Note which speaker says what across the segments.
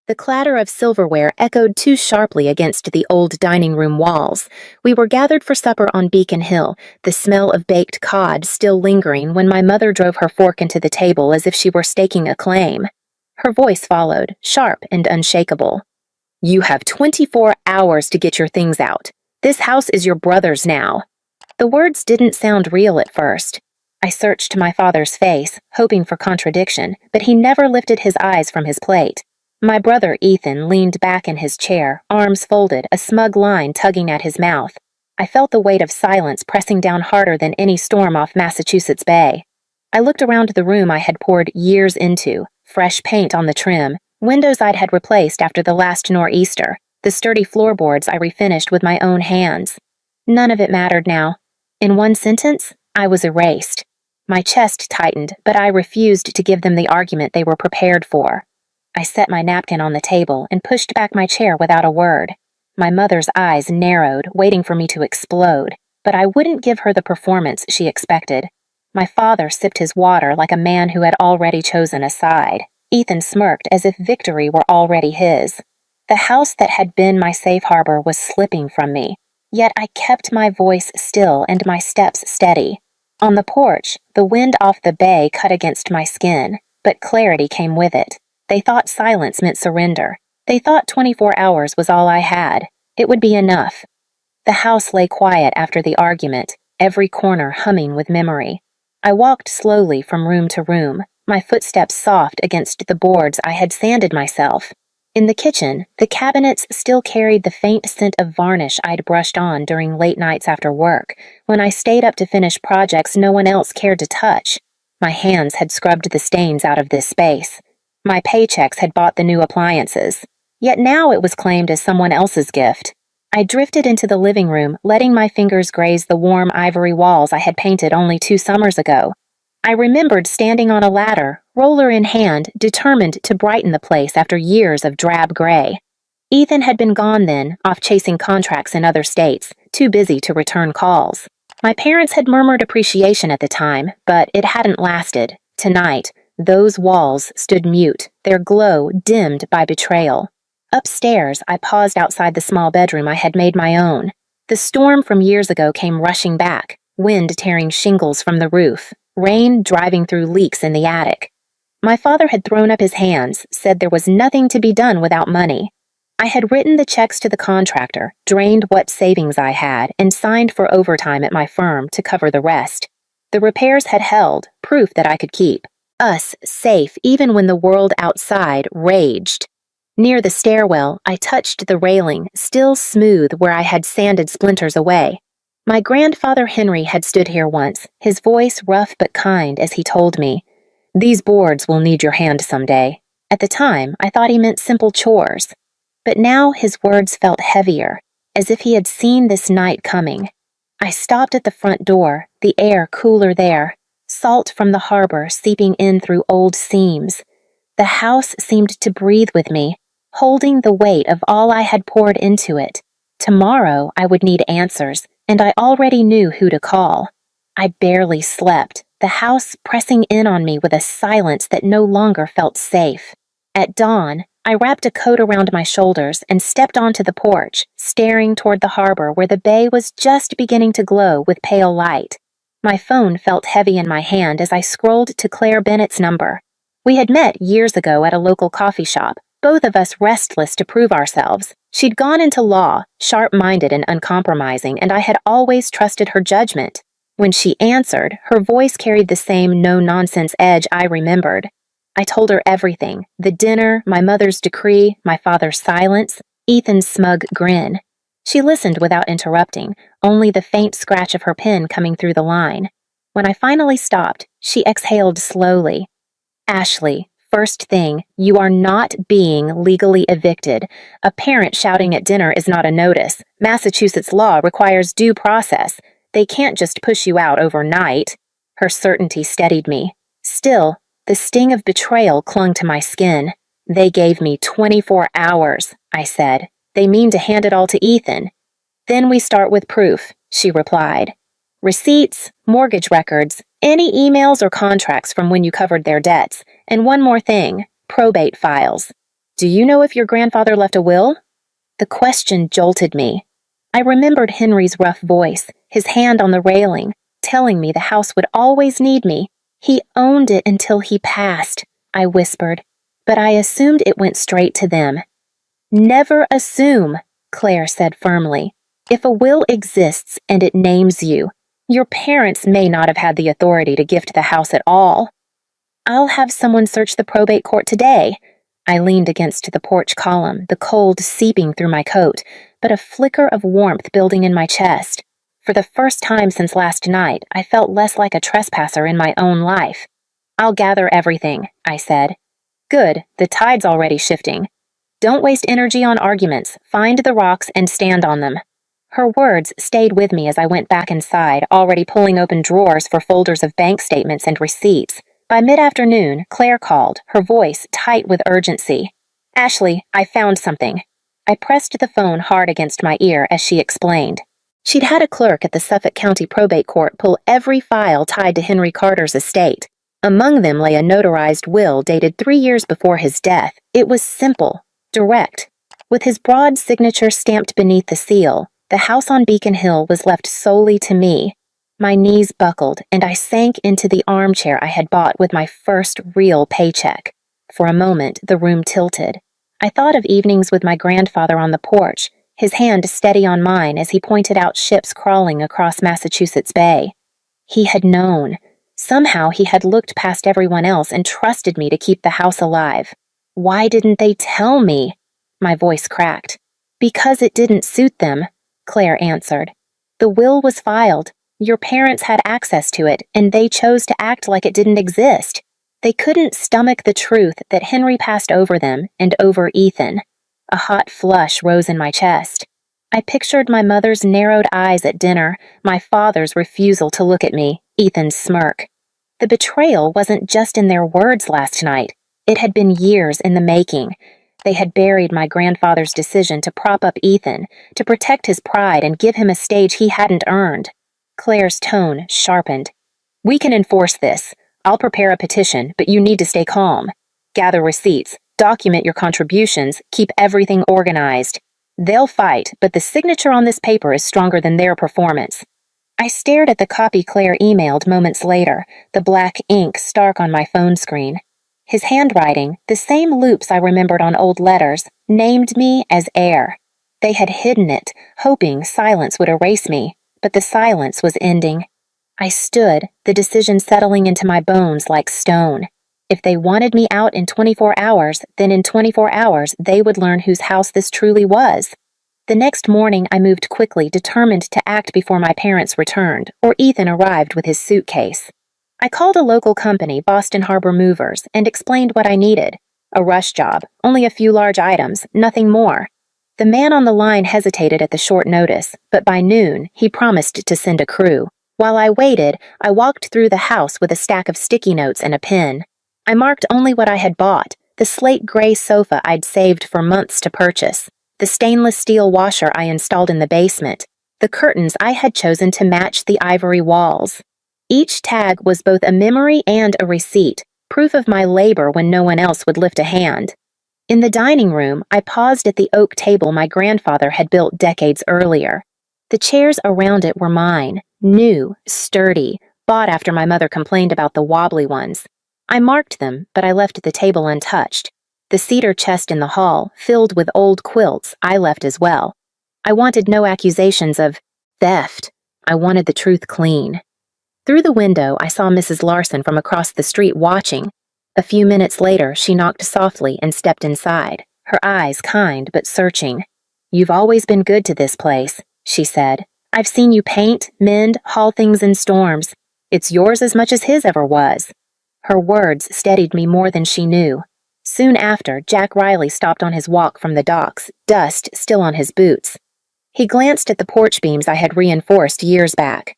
Speaker 1: The clatter of silverware echoed too sharply against the old dining room walls. We were gathered for supper on Beacon Hill, the smell of baked cod still lingering when my mother drove her fork into the table as if she were staking a claim. Her voice followed, sharp and unshakable. "You have 24 hours to get your things out. This house is your brother's now." The words didn't sound real at first. I searched my father's face, hoping for contradiction, but he never lifted his eyes from his plate. My brother Ethan leaned back in his chair, arms folded, a smug line tugging at his mouth. I felt the weight of silence pressing down harder than any storm off Massachusetts Bay. I looked around the room I had poured years into, fresh paint on the trim, windows I'd had replaced after the last nor'easter, the sturdy floorboards I refinished with my own hands. None of it mattered now. In one sentence, I was erased. My chest tightened, but I refused to give them the argument they were prepared for. I set my napkin on the table and pushed back my chair without a word. My mother's eyes narrowed, waiting for me to explode, but I wouldn't give her the performance she expected. My father sipped his water like a man who had already chosen a side. Ethan smirked as if victory were already his. The house that had been my safe harbor was slipping from me, yet I kept my voice still and my steps steady. On the porch, the wind off the bay cut against my skin, but clarity came with it. They thought silence meant surrender. They thought 24 hours was all I had. It would be enough. The house lay quiet after the argument, every corner humming with memory. I walked slowly from room to room, my footsteps soft against the boards I had sanded myself. In the kitchen, the cabinets still carried the faint scent of varnish I'd brushed on during late nights after work, when I stayed up to finish projects no one else cared to touch. My hands had scrubbed the stains out of this space. My paychecks had bought the new appliances, yet now it was claimed as someone else's gift. I drifted into the living room, letting my fingers graze the warm ivory walls I had painted only 2 summers ago. I remembered standing on a ladder, roller in hand, determined to brighten the place after years of drab gray. Ethan had been gone then, off chasing contracts in other states, too busy to return calls. My parents had murmured appreciation at the time, but it hadn't lasted. Tonight, those walls stood mute, their glow dimmed by betrayal. Upstairs, I paused outside the small bedroom I had made my own. The storm from years ago came rushing back, wind tearing shingles from the roof, rain driving through leaks in the attic. My father had thrown up his hands, said there was nothing to be done without money. I had written the checks to the contractor, drained what savings I had, and signed for overtime at my firm to cover the rest. The repairs had held, proof that I could keep us safe even when the world outside raged. Near the stairwell, I touched the railing, still smooth where I had sanded splinters away. My grandfather Henry had stood here once, his voice rough but kind as he told me, "These boards will need your hand someday." At the time, I thought he meant simple chores. But now his words felt heavier, as if he had seen this night coming. I stopped at the front door, the air cooler there, salt from the harbor seeping in through old seams. The house seemed to breathe with me, holding the weight of all I had poured into it. Tomorrow I would need answers, and I already knew who to call. I barely slept, the house pressing in on me with a silence that no longer felt safe. At dawn, I wrapped a coat around my shoulders and stepped onto the porch, staring toward the harbor where the bay was just beginning to glow with pale light. My phone felt heavy in my hand as I scrolled to Claire Bennett's number. We had met years ago at a local coffee shop, both of us restless to prove ourselves. She'd gone into law, sharp-minded and uncompromising, and I had always trusted her judgment. When she answered, her voice carried the same no-nonsense edge I remembered. I told her everything, the dinner, my mother's decree, my father's silence, Ethan's smug grin. She listened without interrupting, only the faint scratch of her pen coming through the line. When I finally stopped, she exhaled slowly. "Ashley, first thing, you are not being legally evicted. A parent shouting at dinner is not a notice. Massachusetts law requires due process. They can't just push you out overnight." Her certainty steadied me. Still, the sting of betrayal clung to my skin. "They gave me 24 hours, I said. "They mean to hand it all to Ethan." "Then we start with proof," she replied. "Receipts, mortgage records, any emails or contracts from when you covered their debts, and one more thing, probate files." Do you know if your grandfather left a will? The question jolted me. I remembered Henry's rough voice, his hand on the railing, telling me the house would always need me. He owned it until he passed, I whispered, but I assumed it went straight to them. Never assume, Claire said firmly. If a will exists and it names you, your parents may not have had the authority to gift the house at all. I'll have someone search the probate court today. I leaned against the porch column, the cold seeping through my coat, but a flicker of warmth building in my chest. For the first time since last night, I felt less like a trespasser in my own life. I'll gather everything, I said. Good, the tide's already shifting. Don't waste energy on arguments. Find the rocks and stand on them. Her words stayed with me as I went back inside, already pulling open drawers for folders of bank statements and receipts. By mid-afternoon, Claire called, her voice tight with urgency. Ashley, I found something. I pressed the phone hard against my ear as she explained. She'd had a clerk at the Suffolk County Probate Court pull every file tied to Henry Carter's estate. Among them lay a notarized will dated 3 years before his death. It was simple, direct. With his broad signature stamped beneath the seal, the house on Beacon Hill was left solely to me. My knees buckled, and I sank into the armchair I had bought with my first real paycheck. For a moment, the room tilted. I thought of evenings with my grandfather on the porch, his hand steady on mine as he pointed out ships crawling across Massachusetts Bay. He had known. Somehow he had looked past everyone else and trusted me to keep the house alive. Why didn't they tell me? My voice cracked. Because it didn't suit them, Claire answered. The will was filed. Your parents had access to it, and they chose to act like it didn't exist. They couldn't stomach the truth that Henry passed over them and over Ethan. A hot flush rose in my chest. I pictured my mother's narrowed eyes at dinner, my father's refusal to look at me, Ethan's smirk. The betrayal wasn't just in their words last night. It had been years in the making. They had buried my grandfather's decision to prop up Ethan, to protect his pride and give him a stage he hadn't earned. Claire's tone sharpened. We can enforce this. I'll prepare a petition, but you need to stay calm. Gather receipts, document your contributions, keep everything organized. They'll fight, but the signature on this paper is stronger than their performance. I stared at the copy Claire emailed moments later, the black ink stark on my phone screen. His handwriting, the same loops I remembered on old letters, named me as heir. They had hidden it, hoping silence would erase me. But the silence was ending. I stood, the decision settling into my bones like stone. If they wanted me out in 24 hours, then in 24 hours they would learn whose house this truly was. The next morning I moved quickly, determined to act before my parents returned, or Ethan arrived with his suitcase. I called a local company, Boston Harbor Movers, and explained what I needed. A rush job, only a few large items, nothing more. The man on the line hesitated at the short notice, but by noon, he promised to send a crew. While I waited, I walked through the house with a stack of sticky notes and a pen. I marked only what I had bought, the slate gray sofa I'd saved for months to purchase, the stainless steel washer I installed in the basement, the curtains I had chosen to match the ivory walls. Each tag was both a memory and a receipt, proof of my labor when no one else would lift a hand. In the dining room, I paused at the oak table my grandfather had built decades earlier. The chairs around it were mine, new, sturdy, bought after my mother complained about the wobbly ones. I marked them, but I left the table untouched. The cedar chest in the hall, filled with old quilts, I left as well. I wanted no accusations of theft. I wanted the truth clean. Through the window, I saw Mrs. Larson from across the street watching. A few minutes later, she knocked softly and stepped inside, her eyes kind but searching. You've always been good to this place, she said. I've seen you paint, mend, haul things in storms. It's yours as much as his ever was. Her words steadied me more than she knew. Soon after, Jack Riley stopped on his walk from the docks, dust still on his boots. He glanced at the porch beams I had reinforced years back.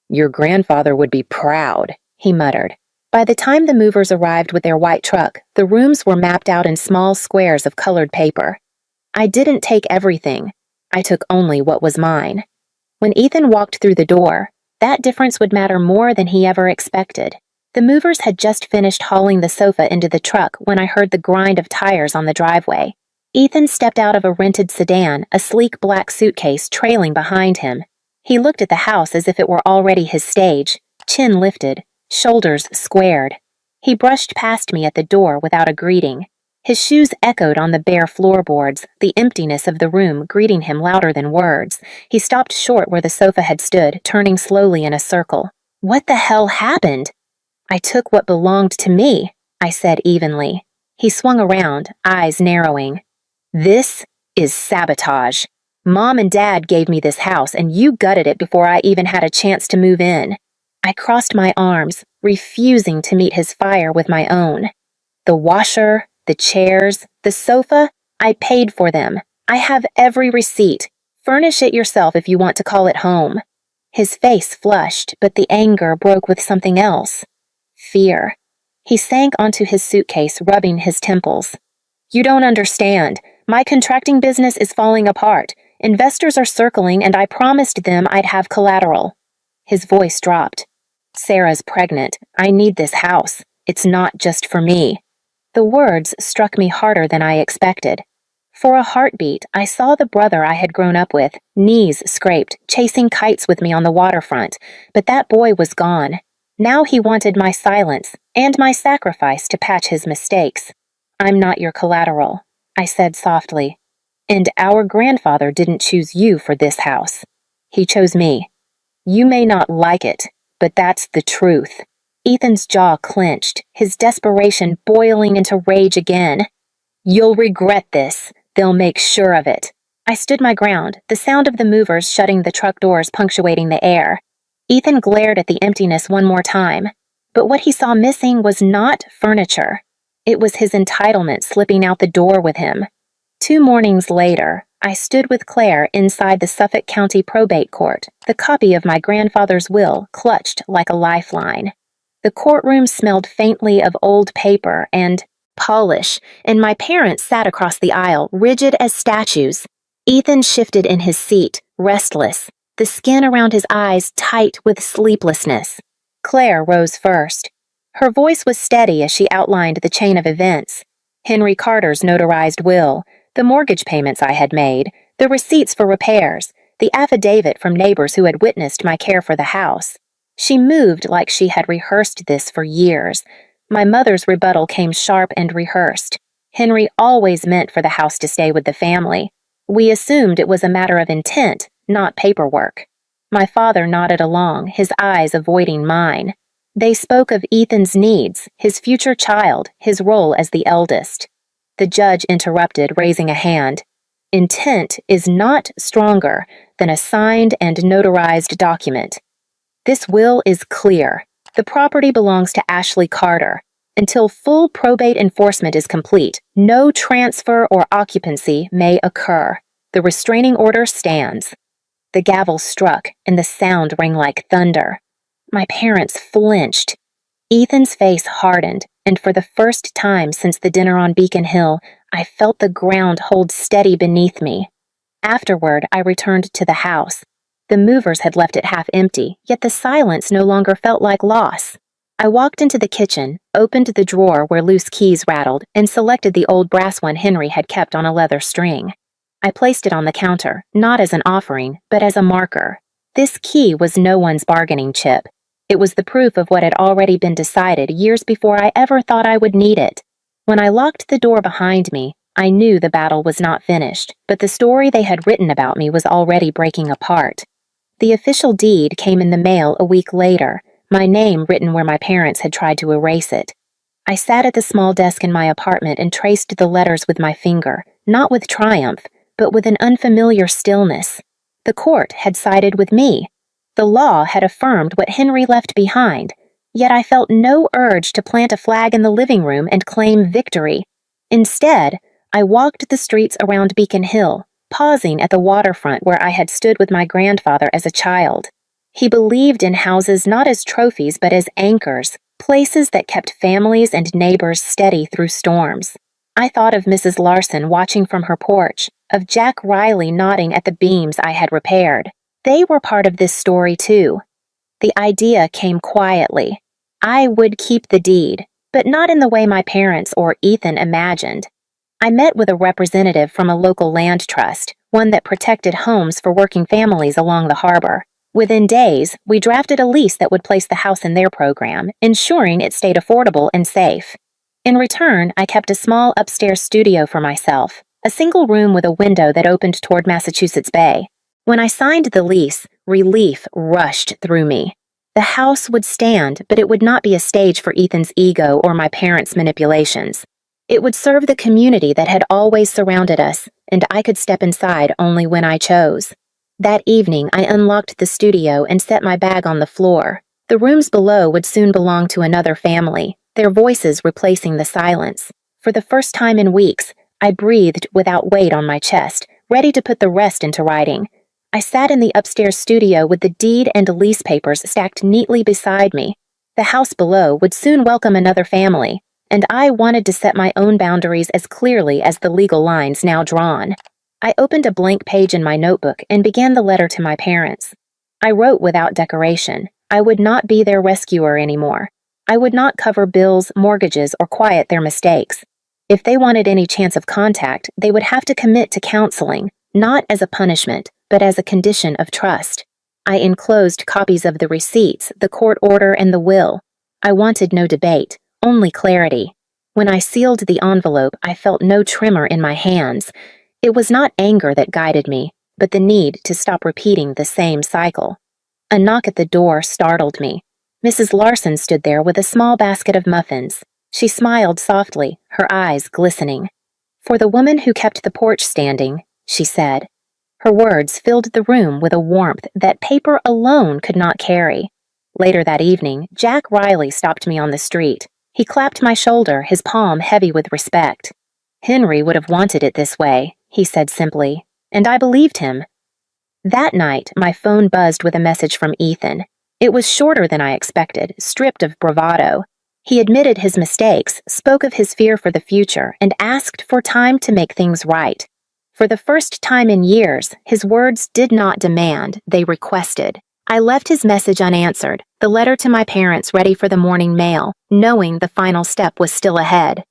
Speaker 1: Your grandfather would be proud, he muttered. By the time the movers arrived with their white truck, the rooms were mapped out in small squares of colored paper. I didn't take everything. I took only what was mine. When Ethan walked through the door, that difference would matter more than he ever expected. The movers had just finished hauling the sofa into the truck when I heard the grind of tires on the driveway. Ethan stepped out of a rented sedan, a sleek black suitcase trailing behind him. He looked at the house as if it were already his stage, chin lifted, shoulders squared. He brushed past me at the door without a greeting. His shoes echoed on the bare floorboards, the emptiness of the room greeting him louder than words. He stopped short where the sofa had stood, turning slowly in a circle. "What the hell happened?" "I took what belonged to me," I said evenly. He swung around, eyes narrowing. "This is sabotage. Mom and Dad gave me this house, and you gutted it before I even had a chance to move in." I crossed my arms, refusing to meet his fire with my own. "The washer, the chairs, the sofa, I paid for them. I have every receipt. Furnish it yourself if you want to call it home." His face flushed, but the anger broke with something else. Fear. He sank onto his suitcase, rubbing his temples. "You don't understand. My contracting business is falling apart. Investors are circling, and I promised them I'd have collateral." His voice dropped. "Sarah's pregnant. I need this house. It's not just for me." The words struck me harder than I expected. For a heartbeat, I saw the brother I had grown up with, knees scraped, chasing kites with me on the waterfront, but that boy was gone. Now he wanted my silence and my sacrifice to patch his mistakes. "I'm not your collateral," I said softly. "And our grandfather didn't choose you for this house. He chose me. You may not like it, but that's the truth." Ethan's jaw clenched, his desperation boiling into rage again. "You'll regret this. They'll make sure of it." I stood my ground, the sound of the movers shutting the truck doors punctuating the air. Ethan glared at the emptiness one more time, but what he saw missing was not furniture. It was his entitlement slipping out the door with him. 2 mornings later, I stood with Claire inside the Suffolk County Probate Court, the copy of my grandfather's will clutched like a lifeline. The courtroom smelled faintly of old paper and polish, and my parents sat across the aisle, rigid as statues. Ethan shifted in his seat, restless, the skin around his eyes tight with sleeplessness. Claire rose first. Her voice was steady as she outlined the chain of events. Henry Carter's notarized will, the mortgage payments I had made, the receipts for repairs, the affidavit from neighbors who had witnessed my care for the house. She moved like she had rehearsed this for years. My mother's rebuttal came sharp and rehearsed. Henry always meant for the house to stay with the family. We assumed it was a matter of intent, not paperwork. My father nodded along, his eyes avoiding mine. They spoke of Ethan's needs, his future child, his role as the eldest. The judge interrupted, raising a hand. "Intent is not stronger than a signed and notarized document. This will is clear. The property belongs to Ashley Carter. Until full probate enforcement is complete, no transfer or occupancy may occur. The restraining order stands." The gavel struck, and the sound rang like thunder. My parents flinched. Ethan's face hardened, and for the first time since the dinner on Beacon Hill, I felt the ground hold steady beneath me. Afterward, I returned to the house. The movers had left it half empty, yet the silence no longer felt like loss. I walked into the kitchen, opened the drawer where loose keys rattled, and selected the old brass one Henry had kept on a leather string. I placed it on the counter, not as an offering, but as a marker. This key was no one's bargaining chip. It was the proof of what had already been decided years before I ever thought I would need it. When I locked the door behind me, I knew the battle was not finished, but the story they had written about me was already breaking apart. The official deed came in the mail a week later, my name written where my parents had tried to erase it. I sat at the small desk in my apartment and traced the letters with my finger, not with triumph, but with an unfamiliar stillness. The court had sided with me. The law had affirmed what Henry left behind, yet I felt no urge to plant a flag in the living room and claim victory. Instead, I walked the streets around Beacon Hill, pausing at the waterfront where I had stood with my grandfather as a child. He believed in houses not as trophies but as anchors, places that kept families and neighbors steady through storms. I thought of Mrs. Larson watching from her porch, of Jack Riley nodding at the beams I had repaired. They were part of this story too. The idea came quietly. I would keep the deed, but not in the way my parents or Ethan imagined. I met with a representative from a local land trust, one that protected homes for working families along the harbor. Within days, we drafted a lease that would place the house in their program, ensuring it stayed affordable and safe. In return, I kept a small upstairs studio for myself, a single room with a window that opened toward Massachusetts Bay. When I signed the lease, relief rushed through me. The house would stand, but it would not be a stage for Ethan's ego or my parents' manipulations. It would serve the community that had always surrounded us, and I could step inside only when I chose. That evening, I unlocked the studio and set my bag on the floor. The rooms below would soon belong to another family, their voices replacing the silence. For the first time in weeks, I breathed without weight on my chest, ready to put the rest into writing. I sat in the upstairs studio with the deed and lease papers stacked neatly beside me. The house below would soon welcome another family, and I wanted to set my own boundaries as clearly as the legal lines now drawn. I opened a blank page in my notebook and began the letter to my parents. I wrote without decoration. I would not be their rescuer anymore. I would not cover bills, mortgages, or quiet their mistakes. If they wanted any chance of contact, they would have to commit to counseling, not as a punishment, but as a condition of trust. I enclosed copies of the receipts, the court order, and the will. I wanted no debate, only clarity. When I sealed the envelope, I felt no tremor in my hands. It was not anger that guided me, but the need to stop repeating the same cycle. A knock at the door startled me. Mrs. Larson stood there with a small basket of muffins. She smiled softly, her eyes glistening. "For the woman who kept the porch standing," she said. Her words filled the room with a warmth that paper alone could not carry. Later that evening, Jack Riley stopped me on the street. He clapped my shoulder, his palm heavy with respect. "Henry would have wanted it this way," he said simply, and I believed him. That night, my phone buzzed with a message from Ethan. It was shorter than I expected, stripped of bravado. He admitted his mistakes, spoke of his fear for the future, and asked for time to make things right. For the first time in years, his words did not demand, they requested. I left his message unanswered, the letter to my parents ready for the morning mail, knowing the final step was still ahead.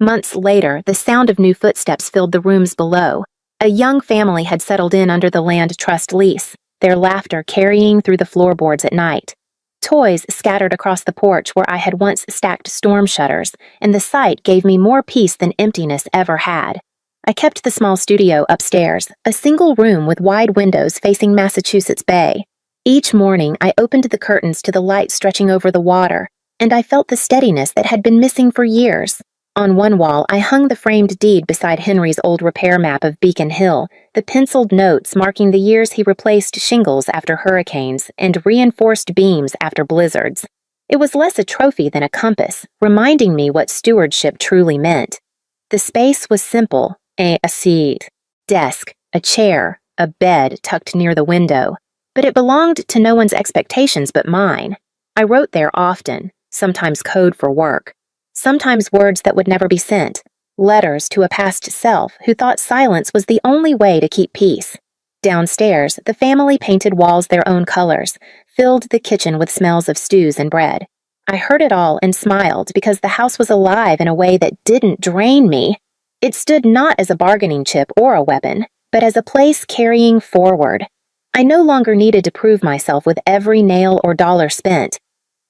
Speaker 1: Months later, the sound of new footsteps filled the rooms below. A young family had settled in under the land trust lease, their laughter carrying through the floorboards at night. Toys scattered across the porch where I had once stacked storm shutters, and the sight gave me more peace than emptiness ever had. I kept the small studio upstairs, a single room with wide windows facing Massachusetts Bay. Each morning, I opened the curtains to the light stretching over the water, and I felt the steadiness that had been missing for years. On one wall, I hung the framed deed beside Henry's old repair map of Beacon Hill, the penciled notes marking the years he replaced shingles after hurricanes and reinforced beams after blizzards. It was less a trophy than a compass, reminding me what stewardship truly meant. The space was simple, a seat, desk, a chair, a bed tucked near the window, but it belonged to no one's expectations but mine. I wrote there often, sometimes code for work. Sometimes words that would never be sent, letters to a past self who thought silence was the only way to keep peace. Downstairs, the family painted walls their own colors, filled the kitchen with smells of stews and bread. I heard it all and smiled because the house was alive in a way that didn't drain me. It stood not as a bargaining chip or a weapon, but as a place carrying forward. I no longer needed to prove myself with every nail or dollar spent.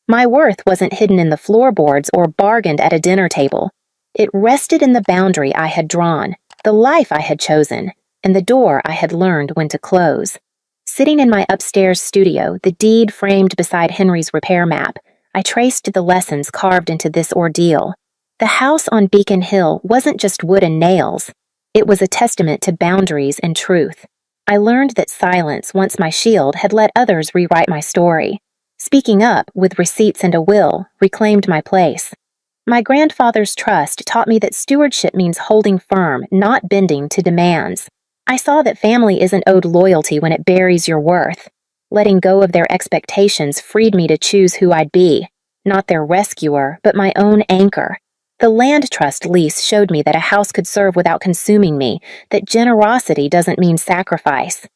Speaker 1: My worth wasn't hidden in the floorboards or bargained at a dinner table. It rested in the boundary I had drawn, the life I had chosen, and the door I had learned when to close. Sitting in my upstairs studio, the deed framed beside Henry's repair map, I traced the lessons carved into this ordeal. The house on Beacon Hill wasn't just wood and nails. It was a testament to boundaries and truth. I learned that silence, once my shield, had let others rewrite my story. Speaking up, with receipts and a will, reclaimed my place. My grandfather's trust taught me that stewardship means holding firm, not bending to demands. I saw that family isn't owed loyalty when it buries your worth. Letting go of their expectations freed me to choose who I'd be, not their rescuer, but my own anchor. The land trust lease showed me that a house could serve without consuming me, that generosity doesn't mean sacrifice.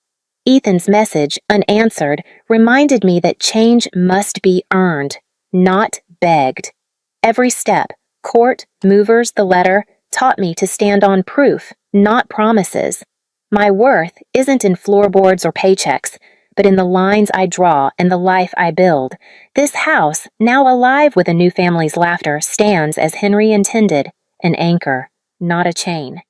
Speaker 1: Ethan's message, unanswered, reminded me that change must be earned, not begged. Every step, court, movers, the letter, taught me to stand on proof, not promises. My worth isn't in floorboards or paychecks, but in the lines I draw and the life I build. This house, now alive with a new family's laughter, stands as Henry intended, an anchor, not a chain.